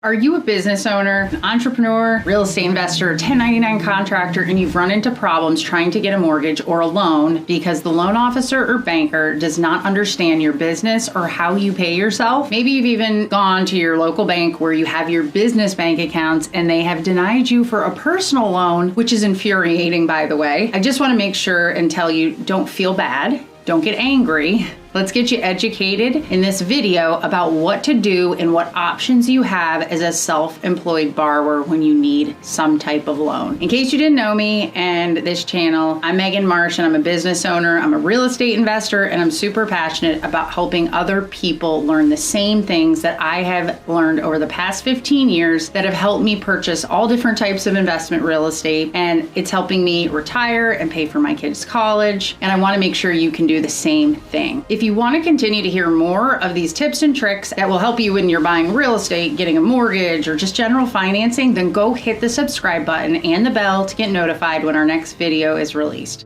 Are you a business owner, an entrepreneur, real estate investor, 1099 contractor, and you've run into problems trying to get a mortgage or a loan because the loan officer or banker does not understand your business or how you pay yourself? Maybe you've even gone to your local bank where you have your business bank accounts and they have denied you for a personal loan, which is infuriating, by the way. I just want to make sure and tell you, don't feel bad. Don't get angry. Let's get you educated in this video about what to do and what options you have as a self-employed borrower when you need some type of loan. In case you didn't know me and this channel, I'm Megan Marsh and I'm a business owner. I'm a real estate investor and I'm super passionate about helping other people learn the same things that I have learned over the past 15 years that have helped me purchase all different types of investment real estate, and it's helping me retire and pay for my kids' college, and I want to make sure you can do the same thing. If you want to continue to hear more of these tips and tricks that will help you when you're buying real estate, getting a mortgage, or just general financing, then go hit the subscribe button and the bell to get notified when our next video is released.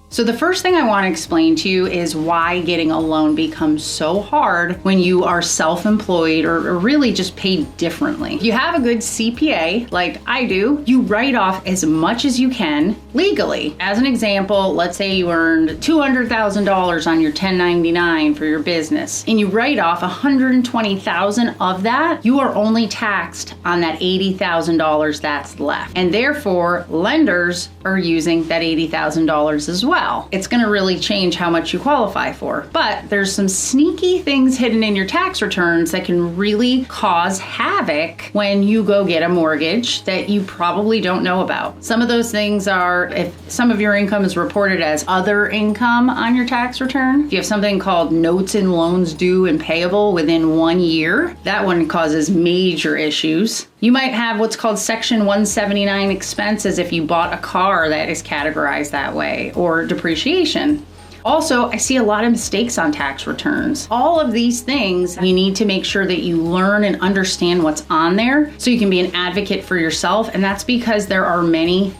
So the first thing I want to explain to you is why getting a loan becomes so hard when you are self-employed or really just paid differently. If you have a good CPA, like I do, you write off as much as you can legally. As an example, let's say you earned $200,000 on your 1099 for your business, and you write off $120,000 of that, you are only taxed on that $80,000 that's left. And therefore, lenders are using that $80,000 as well. It's going to really change how much you qualify for. But there's some sneaky things hidden in your tax returns that can really cause havoc when you go get a mortgage that you probably don't know about. Some of those things are if some of your income is reported as other income on your tax return. If you have something called notes and loans due and payable within 1 year, that one causes major issues. You might have what's called Section 179 expenses if you bought a car that is categorized that way, or depreciation. Also, I see a lot of mistakes on tax returns. All of these things, you need to make sure that you learn and understand what's on there so you can be an advocate for yourself. And that's because there are many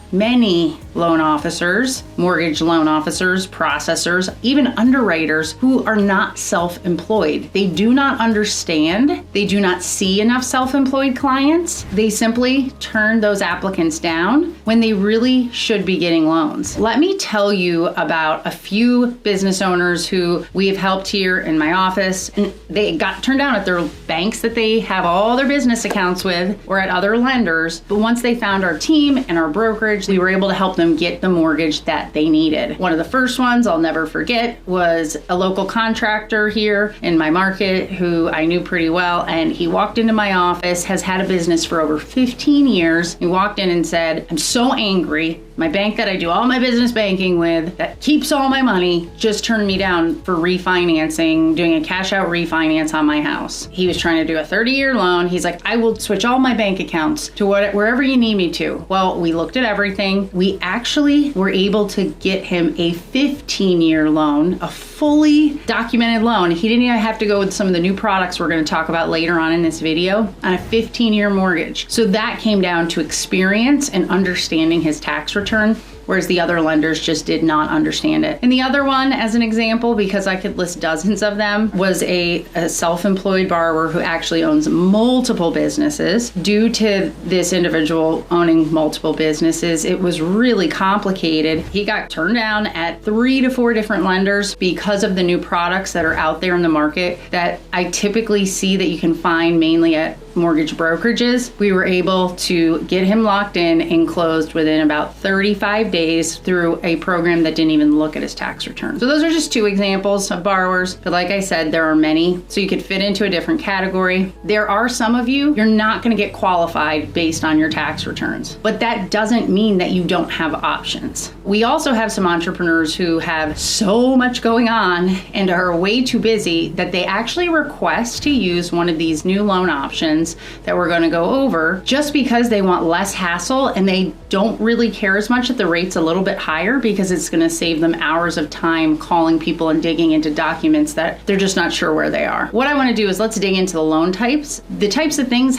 loan officers, mortgage loan officers, processors, even underwriters who are not self-employed. They do not understand. They do not see enough self-employed clients. They simply turn those applicants down when they really should be getting loans. Let me tell you about a few business owners who we have helped here in my office, and they got turned down at their banks that they have all their business accounts with or at other lenders. But once they found our team and our brokerage, we were able to help them get the mortgage that they needed. One of the first ones I'll never forget was a local contractor here in my market who I knew pretty well, and he walked into my office, has had a business for over 15 years. He walked in and said, "I'm so angry. My bank that I do all my business banking with, that keeps all my money, just turned me down for refinancing, doing a cash out refinance on my house." He was trying to do a 30-year loan. He's like, "I will switch all my bank accounts to wherever you need me to." Well, we looked at everything. We actually were able to get him a 15-year loan, a fully documented loan. He didn't even have to go with some of the new products we're going to talk about later on in this video on a 15-year mortgage. So that came down to experience and understanding his tax return, whereas the other lenders just did not understand it. And the other one, as an example, because I could list dozens of them, was a self-employed borrower who actually owns multiple businesses. Due to this individual owning multiple businesses, it was really complicated. He got turned down at 3 to 4 different lenders because of the new products that are out there in the market that I typically see that you can find mainly at mortgage brokerages. We were able to get him locked in and closed within about 35 days through a program that didn't even look at his tax return. So those are just 2 examples of borrowers, but like I said, there are many, so you could fit into a different category. There are some of you're not going to get qualified based on your tax returns, but that doesn't mean that you don't have options. We also have some entrepreneurs who have so much going on and are way too busy that they actually request to use one of these new loan options that we're going to go over just because they want less hassle, and they don't really care as much that the rate's a little bit higher because it's going to save them hours of time calling people and digging into documents that they're just not sure where they are. What I want to do is let's dig into the loan types, the types of things,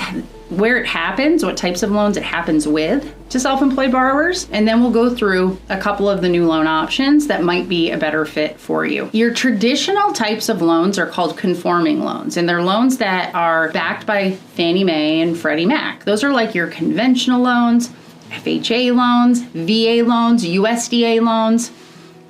where it happens, what types of loans it happens with, to self-employed borrowers, and then we'll go through a couple of the new loan options that might be a better fit for you. Your traditional types of loans are called conforming loans, and they're loans that are backed by Fannie Mae and Freddie Mac. Those are like your conventional loans, FHA loans, VA loans, USDA loans.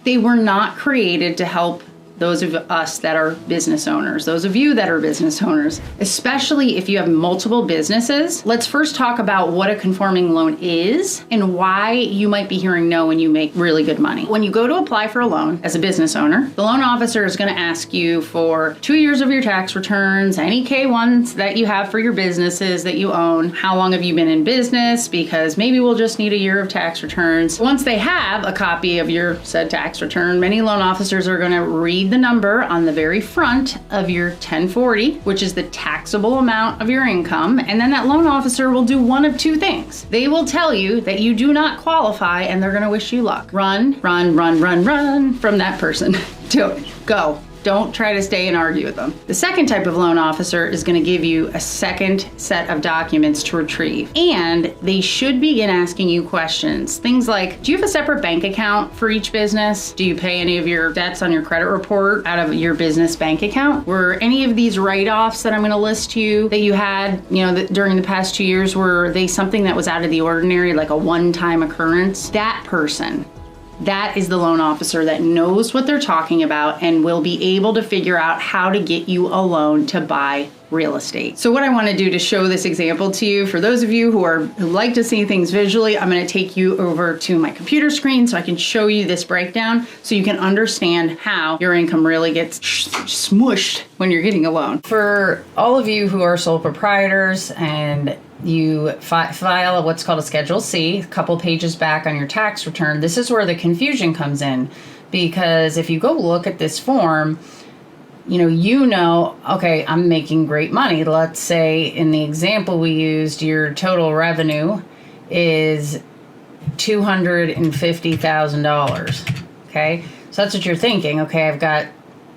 They were not created to help those of us that are business owners, those of you that are business owners, especially if you have multiple businesses. Let's first talk about what a conforming loan is and why you might be hearing no when you make really good money. When you go to apply for a loan as a business owner, the loan officer is going to ask you for 2 years of your tax returns, any K-1s that you have for your businesses that you own, how long have you been in business, because maybe we'll just need a year of tax returns. Once they have a copy of your said tax return, many loan officers are going to read the number on the very front of your 1040, which is the taxable amount of your income, and then that loan officer will do one of two things. They will tell you that you do not qualify, and they're going to wish you luck. Run from that person. Do it. Go. Don't try to stay and argue with them. The second type of loan officer is going to give you a second set of documents to retrieve. And they should begin asking you questions. Things like, do you have a separate bank account for each business? Do you pay any of your debts on your credit report out of your business bank account? Were any of these write-offs that I'm going to list to you that you had, during the past 2 years, were they something that was out of the ordinary, like a one-time occurrence? That person, that is the loan officer that knows what they're talking about and will be able to figure out how to get you a loan to buy real estate. So what I want to do to show this example to you, for those of you who like to see things visually, I'm going to take you over to my computer screen so I can show you this breakdown so you can understand how your income really gets smushed when you're getting a loan. For all of you who are sole proprietors and you file what's called a Schedule C, a couple pages back on your tax return, this is where the confusion comes in, because if you go look at this form, okay, I'm making great money. Let's say in the example we used, your total revenue is $250,000. Okay, so that's what you're thinking. Okay, I've got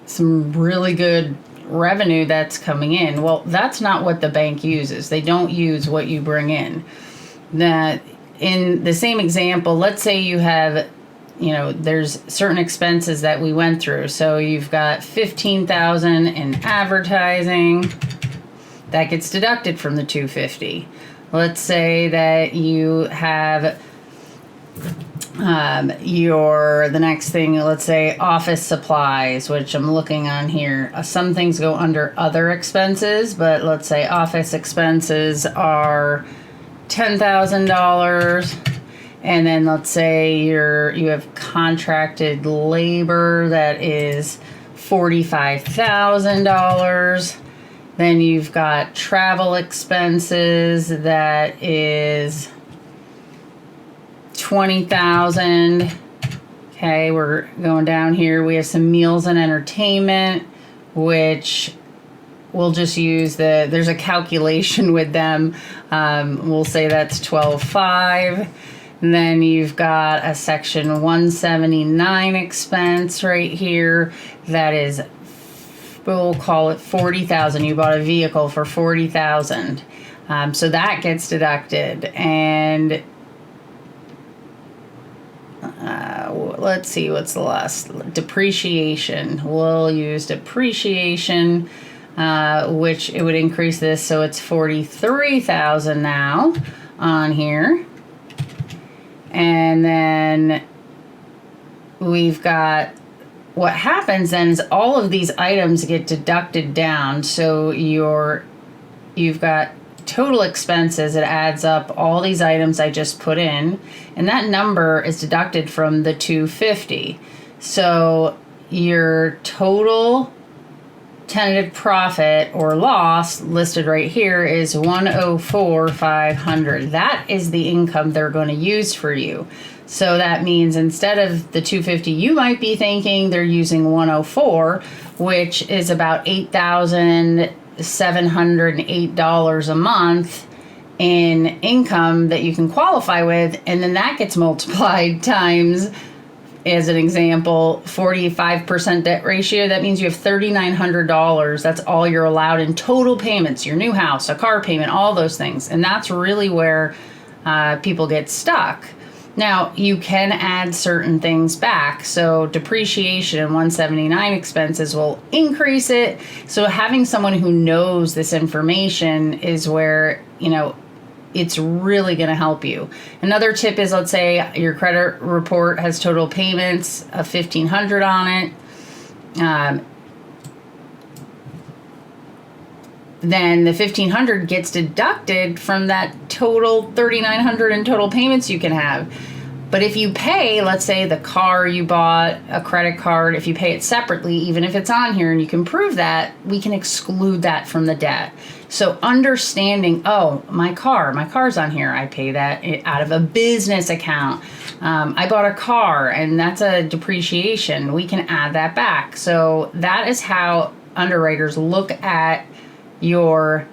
some really good revenue that's coming in. Well, that's not what the bank uses. They don't use what you bring in. That in the same example, let's say you have, there's certain expenses that we went through. So you've got $15,000 in advertising that gets deducted from the $250. Let's say that you have the next thing, let's say office supplies, which I'm looking on here. Some things go under other expenses, but let's say office expenses are $10,000. And then let's say you have contracted labor that is $45,000. Then you've got travel expenses that is $20,000. Okay, we're going down here. We have some meals and entertainment, which we'll just use there's a calculation with them. We'll say that's $12,500. And then you've got a section 179 expense right here that is, we'll call it $40,000. You bought a vehicle for $40,000. So that gets deducted. And let's see, what's the last? Depreciation. We'll use depreciation, which it would increase this, so it's $43,000 now on here. And then we've got, what happens then is all of these items get deducted down. So you've got total expenses. It adds up all these items I just put in, and that number is deducted from the $250. So your total tentative profit or loss listed right here is $104,500. That is the income they're going to use for you. So that means instead of the $250, you might be thinking they're using $104, which is about $8,708 a month in income that you can qualify with, and then that gets multiplied times, as an example, 45% debt ratio. That means you have $3,900. That's all you're allowed in total payments, your new house, a car payment, all those things. And that's really where people get stuck. Now, you can add certain things back. So depreciation and 179 expenses will increase it. So having someone who knows this information is where, it's really going to help you. Another tip is, let's say your credit report has total payments of $1,500 on it. Then the $1,500 gets deducted from that total $3,900 in total payments you can have. But if you pay, let's say the car you bought, a credit card, if you pay it separately, even if it's on here and you can prove that, we can exclude that from the debt. So understanding, my car's on here. I pay that out of a business account. I bought a car and that's a depreciation. We can add that back. So that is how underwriters look at your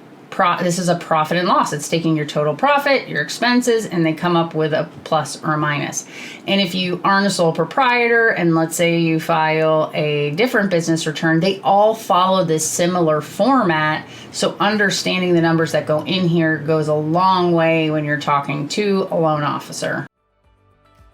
this is a profit and loss. It's taking your total profit, your expenses, and they come up with a plus or a minus. And if you aren't a sole proprietor, and let's say you file a different business return, they all follow this similar format. So understanding the numbers that go in here goes a long way when you're talking to a loan officer.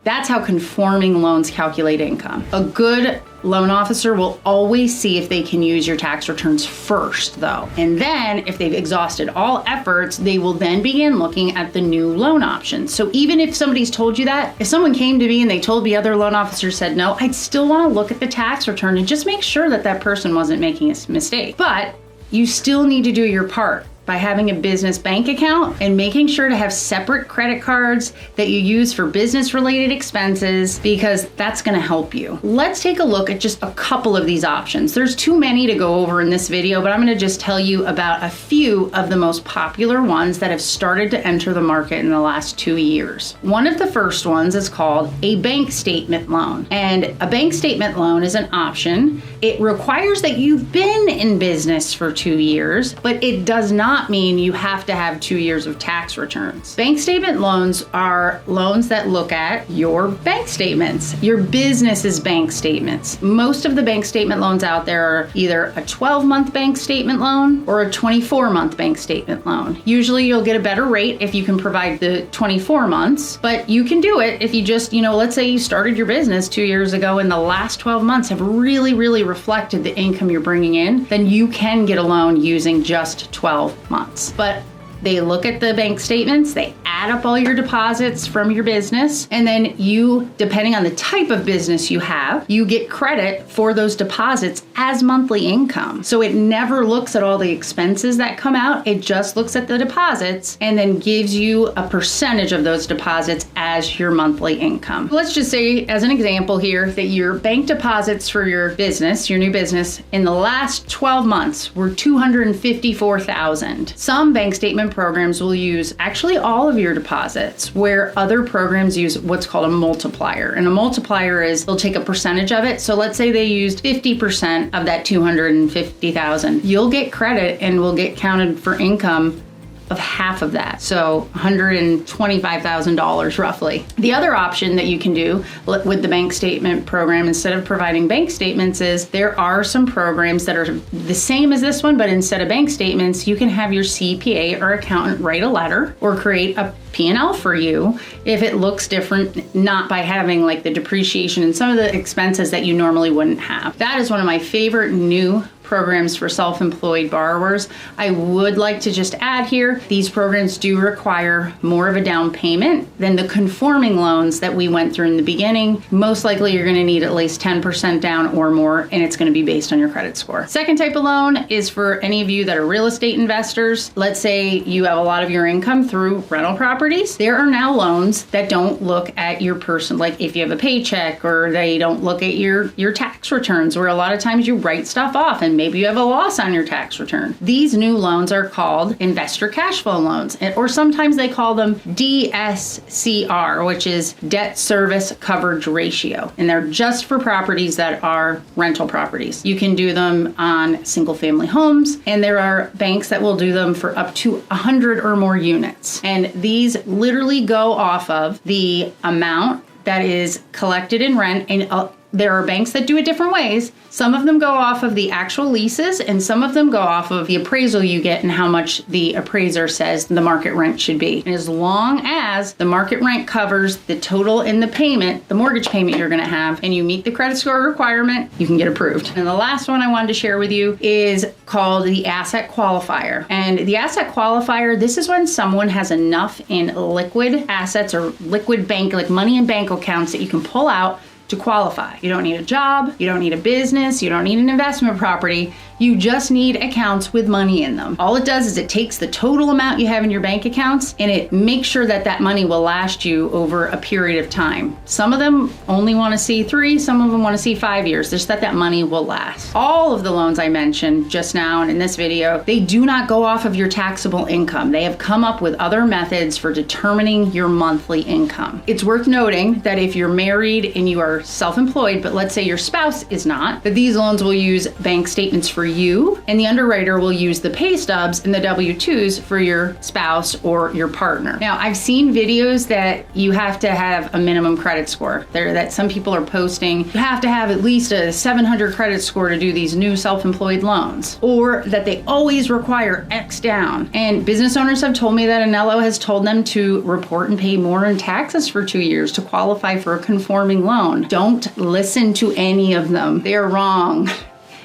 That's how conforming loans calculate income. A good loan officer will always see if they can use your tax returns first, though. And then if they've exhausted all efforts, they will then begin looking at the new loan options. So even if somebody's told you that, if someone came to me and they told me other loan officers said no, I'd still want to look at the tax return and just make sure that that person wasn't making a mistake. But you still need to do your part by having a business bank account and making sure to have separate credit cards that you use for business related expenses, because that's going to help you. Let's take a look at just a couple of these options. There's too many to go over in this video, but I'm going to just tell you about a few of the most popular ones that have started to enter the market in the last 2 years. One of the first ones is called a bank statement loan. And a bank statement loan is an option. It requires that you've been in business for 2 years, but it does not mean you have to have 2 years of tax returns. Bank statement loans are loans that look at your bank statements, your business's bank statements. Most of the bank statement loans out there are either a 12-month bank statement loan or a 24-month bank statement loan. Usually you'll get a better rate if you can provide the 24 months, but you can do it if you just, let's say you started your business 2 years ago and the last 12 months have really, really reflected the income you're bringing in, then you can get a loan using just 12 months. But they look at the bank statements, they add up all your deposits from your business, and then you, depending on the type of business you have, you get credit for those deposits as monthly income. So it never looks at all the expenses that come out, it just looks at the deposits and then gives you a percentage of those deposits as your monthly income. Let's just say, as an example here, that your bank deposits for your business, your new business, in the last 12 months were $254,000. Some bank statement programs will use actually all of your deposits, where other programs use what's called a multiplier. And a multiplier is they'll take a percentage of it. So let's say they used 50% of that $250,000. You'll get credit and will get counted for income of half of that. So $125,000 roughly. The other option that you can do with the bank statement program, instead of providing bank statements, is there are some programs that are the same as this one, but instead of bank statements, you can have your CPA or accountant write a letter or create a P&L for you if it looks different, not by having like the depreciation and some of the expenses that you normally wouldn't have. That is one of my favorite new programs for self-employed borrowers. I would like to just add here, these programs do require more of a down payment than the conforming loans that we went through in the beginning. Most likely you're going to need at least 10% down or more, and it's going to be based on your credit score. Second type of loan is for any of you that are real estate investors. Let's say you have a lot of your income through rental properties. There are now loans that don't look at your person, like if you have a paycheck, or they don't look at your tax returns, where a lot of times you write stuff off and maybe you have a loss on your tax return. These new loans are called investor cash flow loans, or sometimes they call them DSCR, which is debt service coverage ratio. And they're just for properties that are rental properties. You can do them on single family homes, and there are banks that will do them for up to 100 or more units. And these literally go off of the amount that is collected in rent, and there are banks that do it different ways. Some of them go off of the actual leases, and some of them go off of the appraisal you get and how much the appraiser says the market rent should be. And as long as the market rent covers the total in the payment, the mortgage payment you're going to have, and you meet the credit score requirement, you can get approved. And the last one I wanted to share with you is called the asset qualifier. And the asset qualifier, this is when someone has enough in liquid assets or liquid bank, like money in bank accounts that you can pull out to qualify. You don't need a job, you don't need a business, you don't need an investment property. You just need accounts with money in them. All it does is it takes the total amount you have in your bank accounts and it makes sure that that money will last you over a period of time. Some of them only want to see 3, some of them want to see 5 years, just that money will last. All of the loans I mentioned just now and in this video, they do not go off of your taxable income. They have come up with other methods for determining your monthly income. It's worth noting that if you're married and you are self-employed, but let's say your spouse is not, that these loans will use bank statements for you, and the underwriter will use the pay stubs and the W-2s for your spouse or your partner. Now, I've seen videos that you have to have a minimum credit score. That some people are posting, you have to have at least a 700 credit score to do these new self-employed loans, or that they always require X down. And business owners have told me that Anello has told them to report and pay more in taxes for 2 years to qualify for a conforming loan. Don't listen to any of them. They're wrong.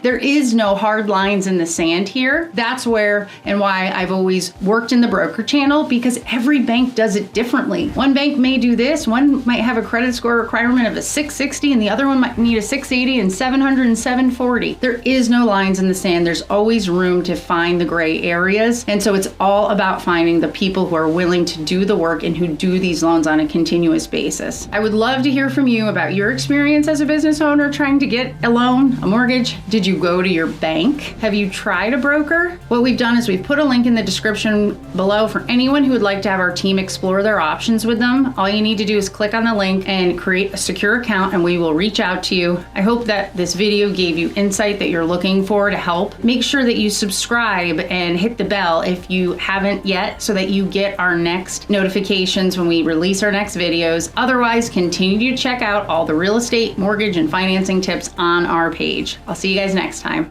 There is no hard lines in the sand here. That's where and why I've always worked in the broker channel, because every bank does it differently. One bank may do this, one might have a credit score requirement of a 660 and the other one might need a 680 and 700 and 740. There is no lines in the sand. There's always room to find the gray areas. And so it's all about finding the people who are willing to do the work and who do these loans on a continuous basis. I would love to hear from you about your experience as a business owner trying to get a loan, a mortgage. Did you go to your bank? Have you tried a broker? What we've done is we've put a link in the description below for anyone who would like to have our team explore their options with them. All you need to do is click on the link and create a secure account and we will reach out to you. I hope that this video gave you insight that you're looking for to help. Make sure that you subscribe and hit the bell if you haven't yet so that you get our next notifications when we release our next videos. Otherwise, continue to check out all the real estate, mortgage, and financing tips on our page. I'll see you guys next time.